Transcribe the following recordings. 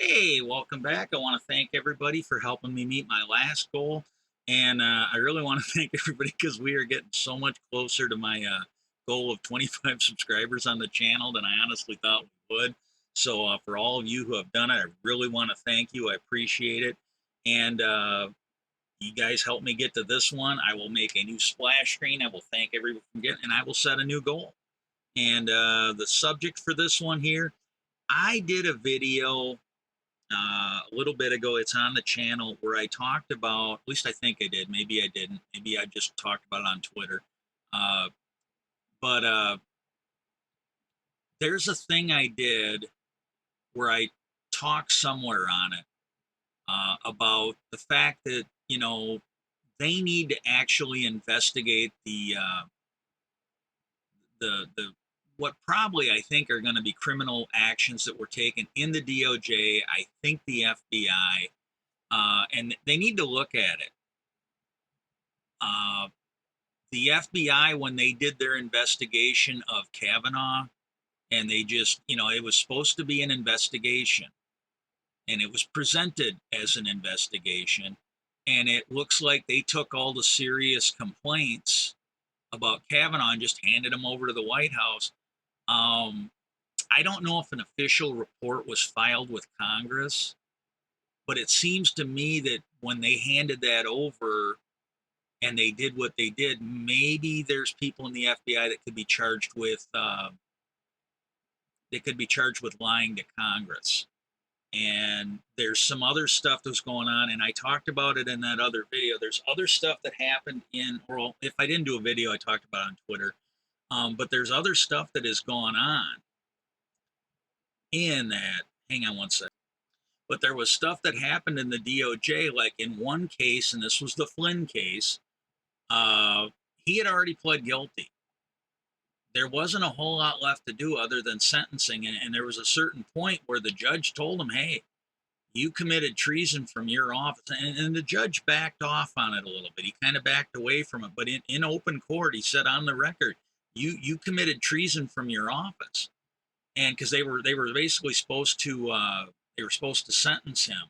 Hey, welcome back. I want to thank everybody for helping me meet my last goal. And I really want to thank everybody because we are getting so much closer to my goal of 25 subscribers on the channel than I honestly thought we would. So, for all of you who have done it, I really want to thank you. I appreciate it. And you guys helped me get to this one. I will make a new splash screen. I will thank everyone for getting, and I will set a new goal. And the subject for this one here, I did a video a little bit ago. It's on the channel where I talked about, at least I think I did. Maybe I didn't. Maybe I just talked about it on Twitter. Uh, but there's a thing I did where I talked somewhere on it about the fact that, they need to actually investigate the what probably I think are going to be criminal actions that were taken in the DOJ. I think the FBI, and they need to look at it. Uh, the FBI, when they did their investigation of Kavanaugh, and they just, it was supposed to be an investigation, and it was presented as an investigation, and it looks like they took all the serious complaints about Kavanaugh and just handed them over to the White House. Um, I don't know if an official report was filed with Congress, but it seems to me that when they handed that over, and they did what they did, maybe there's people in the FBI that could be charged with lying to Congress. And there's some other stuff that's going on, and I talked about it in that other video. There's other stuff that happened or if I didn't do a video, I talked about it on Twitter. But there's other stuff that has gone on in that. Hang on one second. But there was stuff that happened in the DOJ, like in one case, and this was the Flynn case. He had already pled guilty. There wasn't a whole lot left to do other than sentencing. And there was a certain point where the judge told him, hey, you committed treason from your office. And the judge backed off on it a little bit. He kind of backed away from it. But in open court, he said on the record, you committed treason from your office. And because they were basically supposed to sentence him.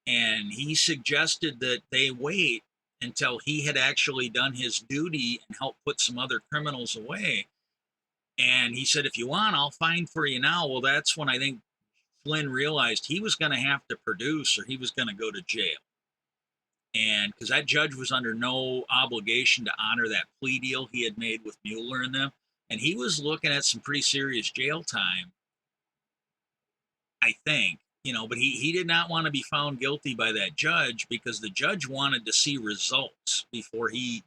And he suggested that they wait until he had actually done his duty and helped put some other criminals away. And he said, if you want, I'll fine for you now. Well, that's when I think Flynn realized he was going to have to produce or he was going to go to jail. And because that judge was under no obligation to honor that plea deal he had made with Mueller and them. And he was looking at some pretty serious jail time, I think, but he did not want to be found guilty by that judge because the judge wanted to see results before he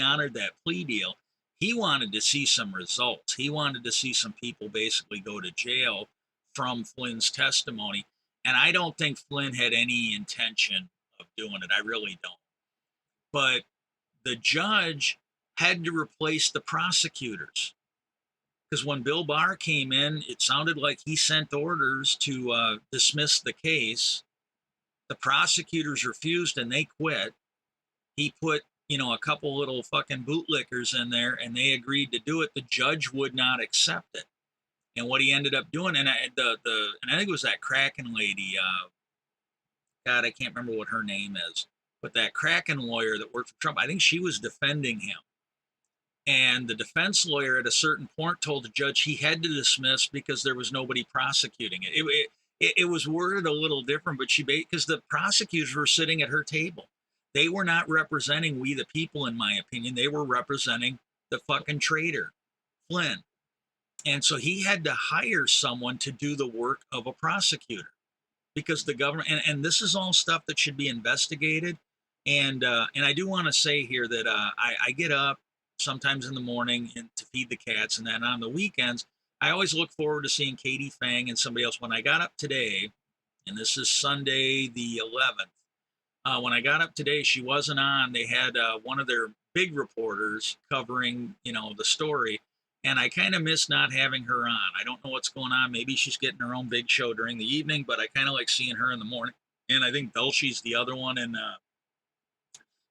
honored that plea deal. He wanted to see some results. He wanted to see some people basically go to jail from Flynn's testimony. And I don't think Flynn had any intention of doing it. I really don't. But the judge had to replace the prosecutors. Because when Bill Barr came in, it sounded like he sent orders to dismiss the case. The prosecutors refused and they quit. He put, a couple little fucking bootlickers in there and they agreed to do it. The judge would not accept it. And what he ended up doing, and I think it was that Kraken lady, God, I can't remember what her name is, but that Kraken lawyer that worked for Trump, I think she was defending him. And the defense lawyer at a certain point told the judge he had to dismiss because there was nobody prosecuting it. It was worded a little different, but because the prosecutors were sitting at her table. They were not representing we the people, in my opinion. They were representing the fucking traitor, Flynn. And so he had to hire someone to do the work of a prosecutor because the government, and this is all stuff that should be investigated. And I do want to say here that I get up sometimes in the morning to feed the cats, and then on the weekends, I always look forward to seeing Katie Fang and somebody else. When I got up today, and this is Sunday the 11th, when I got up today, she wasn't on. They had one of their big reporters covering, the story, and I kind of miss not having her on. I don't know what's going on. Maybe she's getting her own big show during the evening, but I kind of like seeing her in the morning. And I think Belshie's the other one, and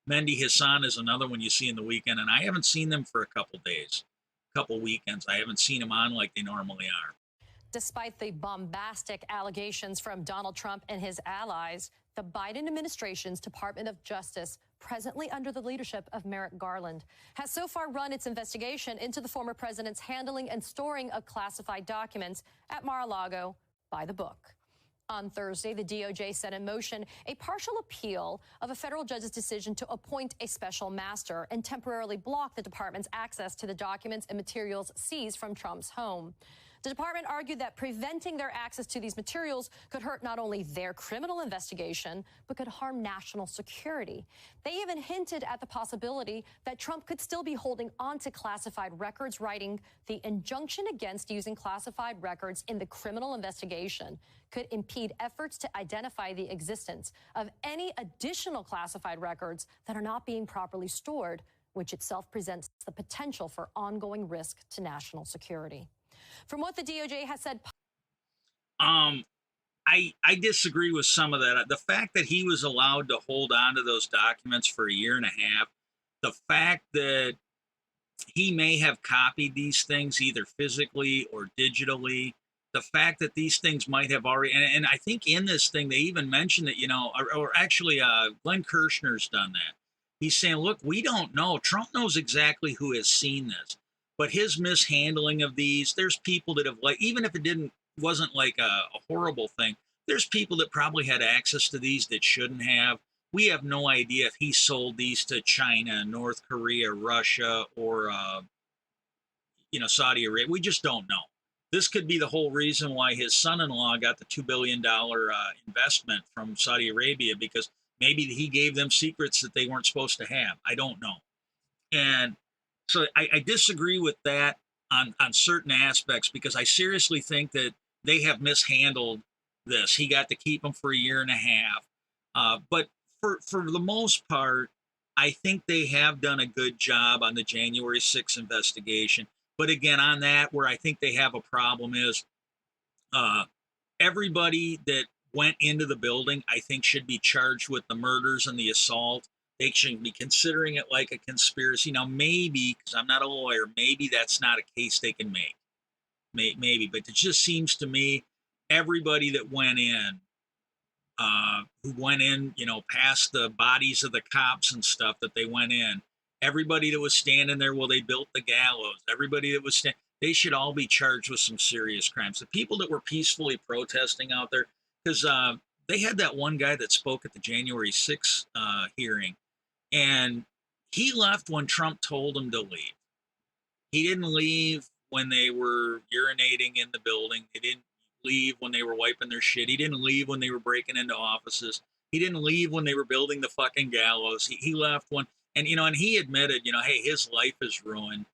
Mendy Hassan is another one you see in the weekend, and I haven't seen them for a couple days, couple weekends. I haven't seen them on like they normally are. Despite the bombastic allegations from Donald Trump and his allies, the Biden administration's Department of Justice, presently under the leadership of Merrick Garland, has so far run its investigation into the former president's handling and storing of classified documents at Mar-a-Lago by the book. On Thursday, the DOJ set in motion a partial appeal of a federal judge's decision to appoint a special master and temporarily block the department's access to the documents and materials seized from Trump's home. The department argued that preventing their access to these materials could hurt not only their criminal investigation, but could harm national security. They even hinted at the possibility that Trump could still be holding on to classified records, writing the injunction against using classified records in the criminal investigation could impede efforts to identify the existence of any additional classified records that are not being properly stored, which itself presents the potential for ongoing risk to national security. From what the DOJ has said, I disagree with some of that. The fact that he was allowed to hold on to those documents for a year and a half, the fact that he may have copied these things either physically or digitally, the fact that these things might have already, and I think in this thing, they even mentioned that, you know, or actually Glenn Kirshner's done that. He's saying, look, we don't know. Trump knows exactly who has seen this. But his mishandling of these, there's people that have, like, even if it wasn't like a horrible thing, there's people that probably had access to these that shouldn't have. We have no idea if he sold these to China, North Korea, Russia, or Saudi Arabia. We just don't know. This could be the whole reason why his son-in-law got the $2 billion investment from Saudi Arabia, because maybe he gave them secrets that they weren't supposed to have. I don't know. And so I disagree with that on certain aspects, because I seriously think that they have mishandled this. He got to keep them for a year and a half. But for the most part, I think they have done a good job on the January 6th investigation. But again, on that, where I think they have a problem is everybody that went into the building, I think, should be charged with the murders and the assault. They should be considering it like a conspiracy. Now, maybe, because I'm not a lawyer, maybe that's not a case they can make. Maybe, but it just seems to me everybody that went in, who went in, past the bodies of the cops and stuff that they went in, everybody that was standing there while they built the gallows, everybody that was they should all be charged with some serious crimes. The people that were peacefully protesting out there, because they had that one guy that spoke at the January 6th hearing, and he left when Trump told him to leave. He didn't leave when they were urinating in the building. He didn't leave when they were wiping their shit. He didn't leave when they were breaking into offices. He didn't leave when they were building the fucking gallows. He left when, and he admitted, hey, his life is ruined.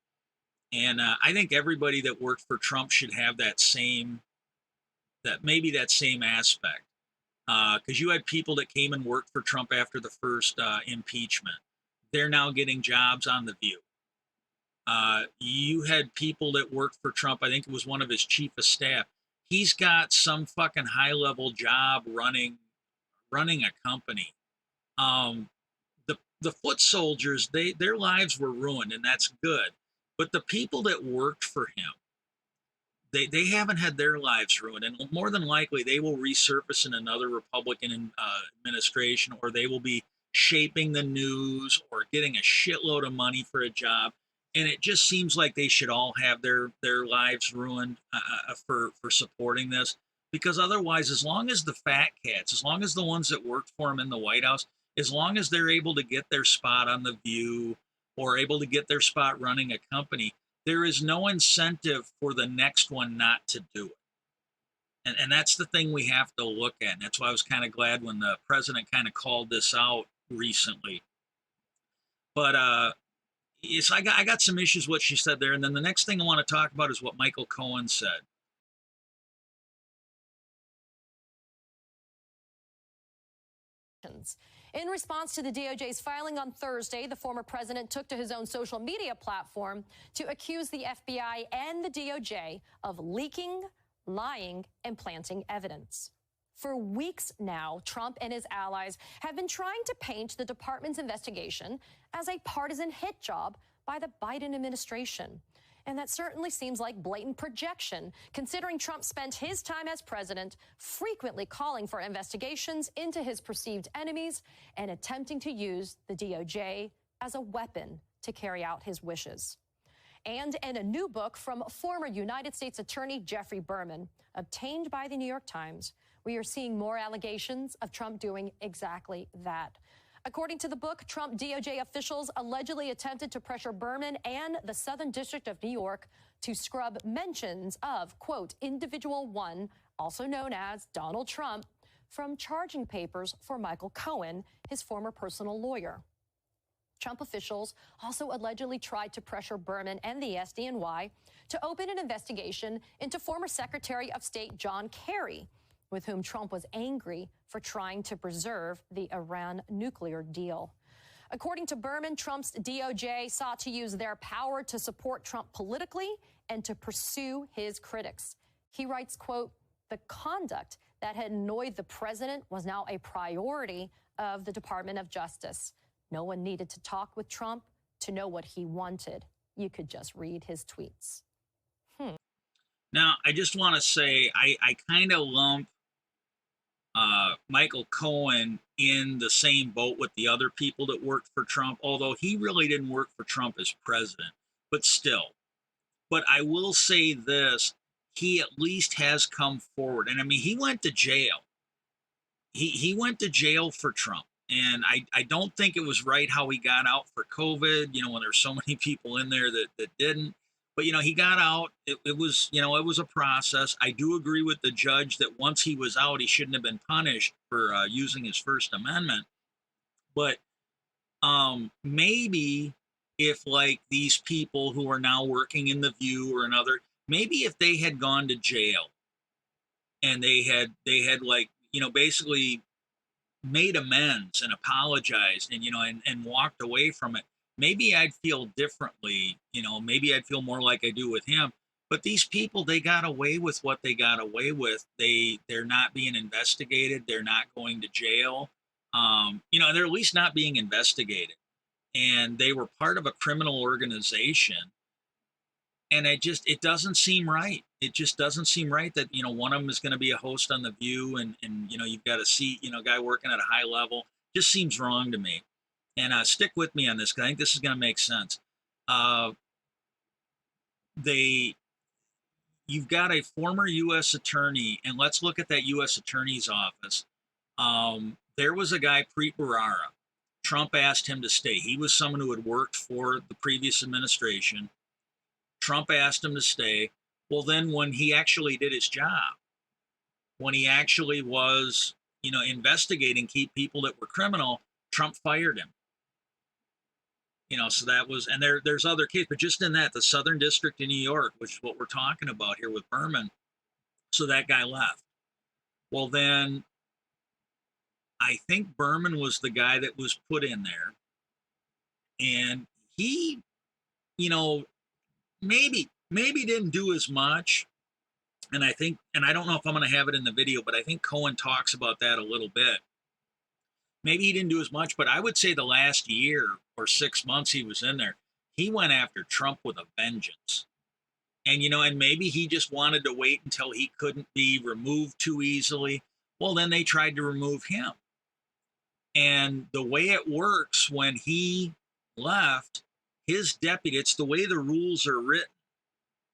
And I think everybody that worked for Trump should have that same aspect. Because you had people that came and worked for Trump after the first impeachment. They're now getting jobs on The View. You had people that worked for Trump. I think it was one of his chief of staff. He's got some fucking high-level job running a company. The foot soldiers, their lives were ruined, and that's good. But the people that worked for him, they haven't had their lives ruined, and more than likely they will resurface in another Republican administration, or they will be shaping the news or getting a shitload of money for a job. And it just seems like they should all have their lives ruined for supporting this, because otherwise, as long as the fat cats, as long as the ones that worked for him in the White House, as long as they're able to get their spot on The View or able to get their spot running a company, there is no incentive for the next one not to do it. And that's the thing we have to look at. And that's why I was kind of glad when the president kind of called this out recently. But yes, I got some issues with what she said there. And then the next thing I want to talk about is what Michael Cohen said. In response to the DOJ's filing on Thursday, the former president took to his own social media platform to accuse the FBI and the DOJ of leaking, lying, and planting evidence. For weeks now, Trump and his allies have been trying to paint the department's investigation as a partisan hit job by the Biden administration. And that certainly seems like blatant projection, considering Trump spent his time as president frequently calling for investigations into his perceived enemies and attempting to use the DOJ as a weapon to carry out his wishes. And in a new book from former United States Attorney Jeffrey Berman, obtained by the New York Times, we are seeing more allegations of Trump doing exactly that. According to the book, Trump DOJ officials allegedly attempted to pressure Berman and the Southern District of New York to scrub mentions of, quote, individual one, also known as Donald Trump, from charging papers for Michael Cohen, his former personal lawyer. Trump officials also allegedly tried to pressure Berman and the SDNY to open an investigation into former Secretary of State John Kerry, with whom Trump was angry for trying to preserve the Iran nuclear deal. According to Berman, Trump's DOJ sought to use their power to support Trump politically and to pursue his critics. He writes, quote, the conduct that had annoyed the president was now a priority of the Department of Justice. No one needed to talk with Trump to know what he wanted. You could just read his tweets. Now, I just want to say I kind of lump Michael Cohen in the same boat with the other people that worked for Trump, although he really didn't work for Trump as president, but still. But I will say this, he at least has come forward. And I mean, he went to jail. He went to jail for Trump. And I don't think it was right how he got out for COVID, you know, when there's so many people in there that didn't. But, you know, he got out. It was, you know, it was a process. I do agree with the judge that once he was out, he shouldn't have been punished for using his First Amendment. But maybe if like these people who are now working in The View or another, maybe if they had gone to jail and they had like, you know, basically made amends and apologized and, you know, and walked away from it, maybe I'd feel differently, you know, maybe I'd feel more like I do with him. But these people, they got away with what they got away with. They're not being investigated. They're not going to jail. You know, they're at least not being investigated. And they were part of a criminal organization. And it doesn't seem right. It just doesn't seem right that, you know, one of them is going to be a host on The View and, you know, you've got a seat, you know, guy working at a high level. Just seems wrong to me. And stick with me on this because I think this is going to make sense. You've got a former U.S. attorney, and let's look at that U.S. attorney's office. There was a guy, Preet Bharara. Trump asked him to stay. He was someone who had worked for the previous administration. Trump asked him to stay. Well, then when he actually did his job, when he actually was, you know, investigating key people that were criminal, Trump fired him. You know, so that was, and there's other cases, but just in that, the Southern District in New York, which is what we're talking about here with Berman. So that guy left. Well, then I think Berman was the guy that was put in there. And he, you know, maybe didn't do as much. And I think, and I don't know if I'm going to have it in the video, but I think Cohen talks about that a little bit. Maybe he didn't do as much, but I would say the last year or 6 months he was in there, he went after Trump with a vengeance. And, you know, and maybe he just wanted to wait until he couldn't be removed too easily. Well, then they tried to remove him. And the way it works when he left, his deputy, it's the way the rules are written.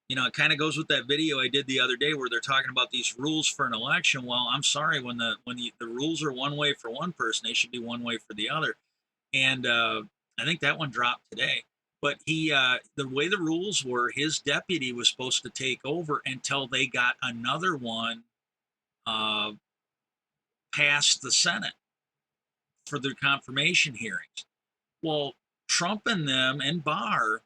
You know, it kind of goes with that video I did the other day where they're talking about these rules for an election. Well, I'm sorry, when the rules are one way for one person, they should be one way for the other. And I think that one dropped today. But he, the way the rules were, his deputy was supposed to take over until they got another one past the Senate for the confirmation hearings. Well, Trump and them and Barr,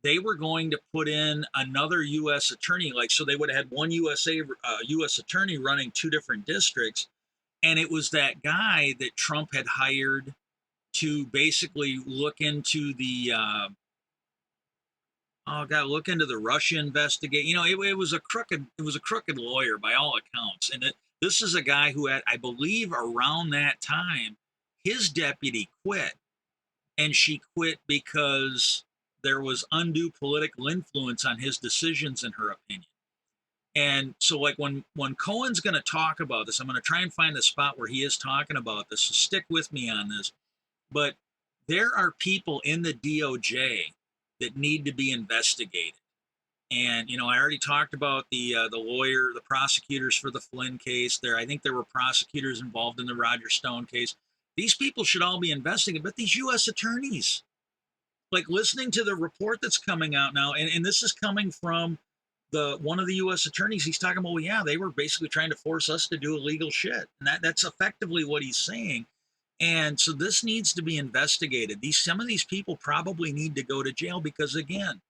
they were going to put in another U.S. attorney, like, so they would have had one U.S. attorney running two different districts. And it was that guy that Trump had hired to basically look into the, look into the Russia investigate. You know, it was a crooked lawyer by all accounts. And this is a guy who had, I believe around that time, his deputy quit. And she quit because there was undue political influence on his decisions, in her opinion. And so, like, when Cohen's going to talk about this, I'm going to try and find the spot where he is talking about this. So stick with me on this. But there are people in the DOJ that need to be investigated. And I already talked about the lawyer, the prosecutors for the Flynn case. I think there were prosecutors involved in the Roger Stone case. These people should all be investigated, but these U.S. attorneys, like, listening to the report that's coming out now, and this is coming from one of the U.S. attorneys. He's talking about, well, yeah, they were basically trying to force us to do illegal shit, and that's effectively what he's saying. And so this needs to be investigated. Some of these people probably need to go to jail because, again,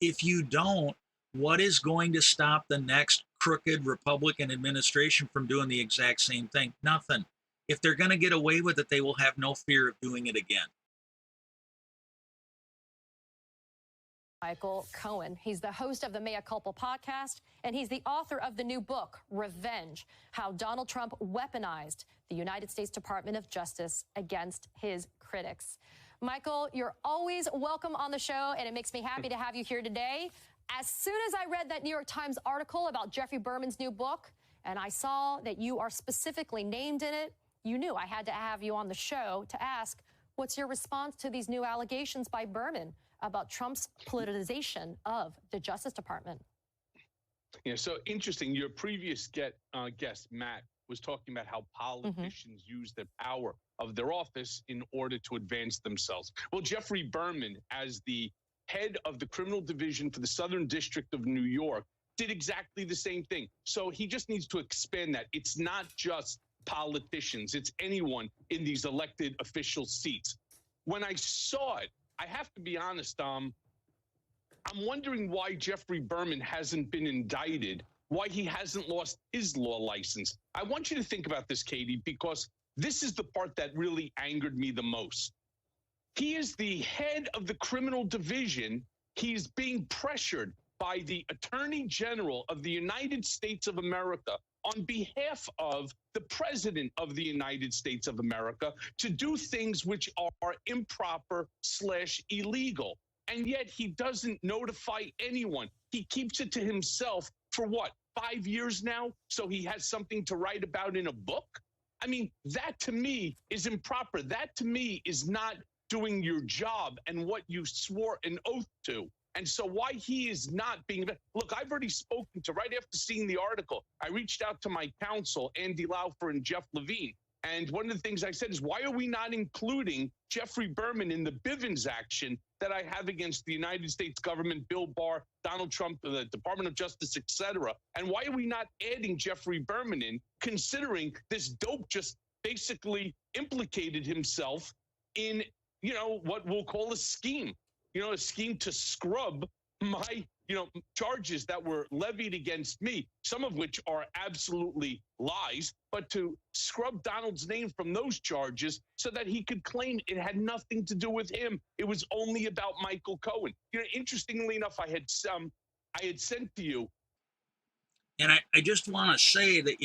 if you don't, what is going to stop the next crooked Republican administration from doing the exact same thing? Nothing. If they're going to get away with it, they will have no fear of doing it again. Michael Cohen. He's the host of the Mea Culpa podcast, and he's the author of the new book, Revenge: How Donald Trump Weaponized the United States Department of Justice Against His Critics. Michael, you're always welcome on the show, and it makes me happy to have you here today. As soon as I read that New York Times article about Jeffrey Berman's new book, and I saw that you are specifically named in it, you knew I had to have you on the show to ask, what's your response to these new allegations by Berman about Trump's politicization of the Justice Department? Yeah, so interesting. Your previous guest, Matt, was talking about how politicians use the power of their office in order to advance themselves. Well, Jeffrey Berman, as the head of the criminal division for the Southern District of New York, did exactly the same thing. So he just needs to expand that. It's not just politicians, it's anyone in these elected official seats. When I saw it, I have to be honest, I'm wondering why Jeffrey Berman hasn't been indicted, why he hasn't lost his law license. I want you to think about this, Katie, because this is the part that really angered me the most. He is the head of the criminal division. He's being pressured by the Attorney General of the United States of America on behalf of the President of the United States of America to do things which are improper/illegal. And yet he doesn't notify anyone. He keeps it to himself for what, 5 years now? So he has something to write about in a book? I mean, that to me is improper. That to me is not doing your job and what you swore an oath to. And so why he is not being, look, I've already spoken to, right after seeing the article, I reached out to my counsel, Andy Laufer and Jeff Levine. And one of the things I said is, why are we not including Jeffrey Berman in the Bivens action that I have against the United States government, Bill Barr, Donald Trump, the Department of Justice, et cetera? And why are we not adding Jeffrey Berman in, considering this dope just basically implicated himself in, what we'll call a scheme? A scheme to scrub my, charges that were levied against me, some of which are absolutely lies, but to scrub Donald's name from those charges so that he could claim it had nothing to do with him. It was only about Michael Cohen. Interestingly enough, I had sent to you. And I just want to say that,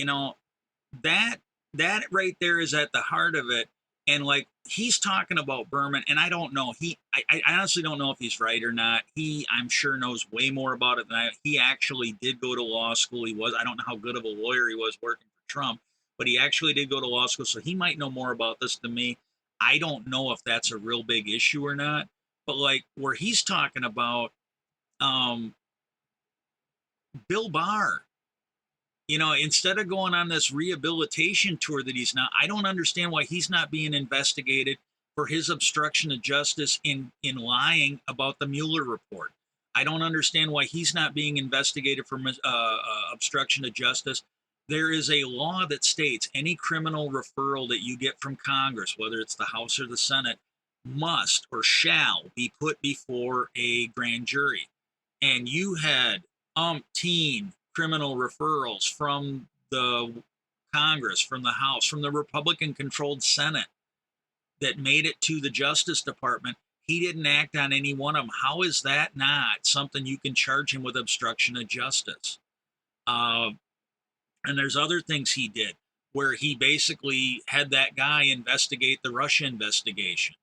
that right there is at the heart of it. And like, he's talking about Berman, and I don't know. I honestly don't know if he's right or not. I'm sure knows way more about it than I. He actually did go to law school. I don't know how good of a lawyer he was working for Trump, but he actually did go to law school. So he might know more about this than me. I don't know if that's a real big issue or not. But like, where he's talking about Bill Barr, instead of going on this rehabilitation tour that he's not, I don't understand why he's not being investigated for his obstruction of justice in lying about the Mueller report. I don't understand why he's not being investigated for obstruction of justice. There is a law that states any criminal referral that you get from Congress, whether it's the House or the Senate, must or shall be put before a grand jury. And you had umpteen criminal referrals from the Congress, from the House, from the Republican-controlled Senate that made it to the Justice Department. He didn't act on any one of them. How is that not something you can charge him with obstruction of justice? And there's other things he did where he basically had that guy investigate the Russia investigation.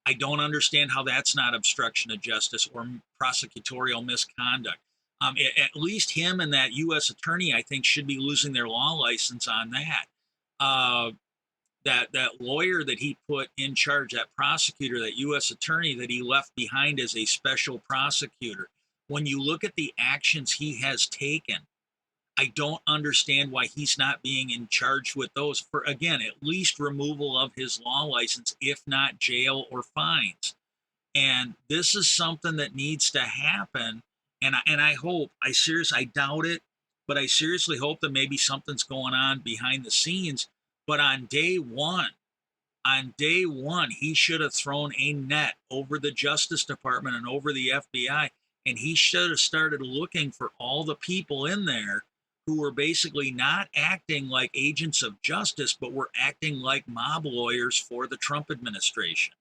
I don't understand how that's not obstruction of justice or prosecutorial misconduct. At least him and that U.S. attorney, I think, should be losing their law license on that. That lawyer that he put in charge, that prosecutor, that U.S. attorney that he left behind as a special prosecutor. When you look at the actions he has taken, I don't understand why he's not being in charge with those for, again, at least removal of his law license, if not jail or fines. And this is something that needs to happen. And I hope, I doubt it, but I seriously hope that maybe something's going on behind the scenes. But on day one, he should have thrown a net over the Justice Department and over the FBI, and he should have started looking for all the people in there who were basically not acting like agents of justice, but were acting like mob lawyers for the Trump administration.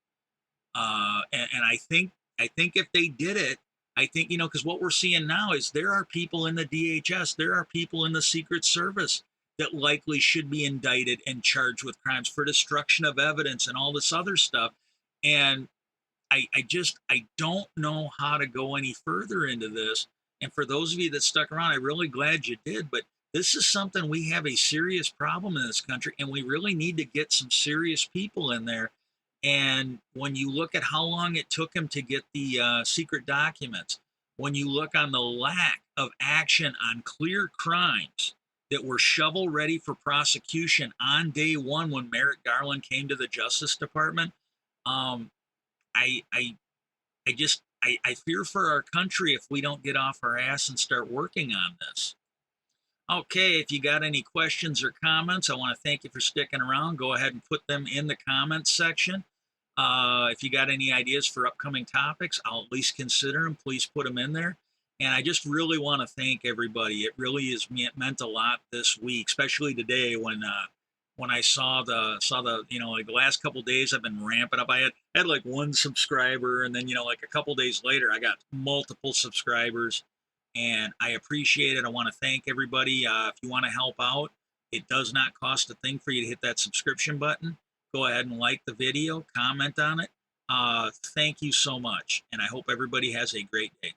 And I think if they did it, I think, because what we're seeing now is there are people in the DHS, there are people in the Secret Service that likely should be indicted and charged with crimes for destruction of evidence and all this other stuff. And I don't know how to go any further into this. And for those of you that stuck around, I'm really glad you did. But this is something, we have a serious problem in this country, and we really need to get some serious people in there. And when you look at how long it took him to get the secret documents, when you look on the lack of action on clear crimes that were shovel ready for prosecution on day one when Merrick Garland came to the Justice Department, I fear for our country if we don't get off our ass and start working on this. Okay, if you got any questions or comments, I want to thank you for sticking around. Go ahead and put them in the comments section. If you got any ideas for upcoming topics, I'll at least consider them. Please put them in there. And I just really want to thank everybody. It really has meant a lot this week, especially today when I saw the like the last couple of days I've been ramping up. I had like one subscriber, and then like a couple days later I got multiple subscribers, and I appreciate it. I want to thank everybody. If you want to help out, it does not cost a thing for you to hit that subscription button. Go ahead and like the video, comment on it. Thank you so much, and I hope everybody has a great day.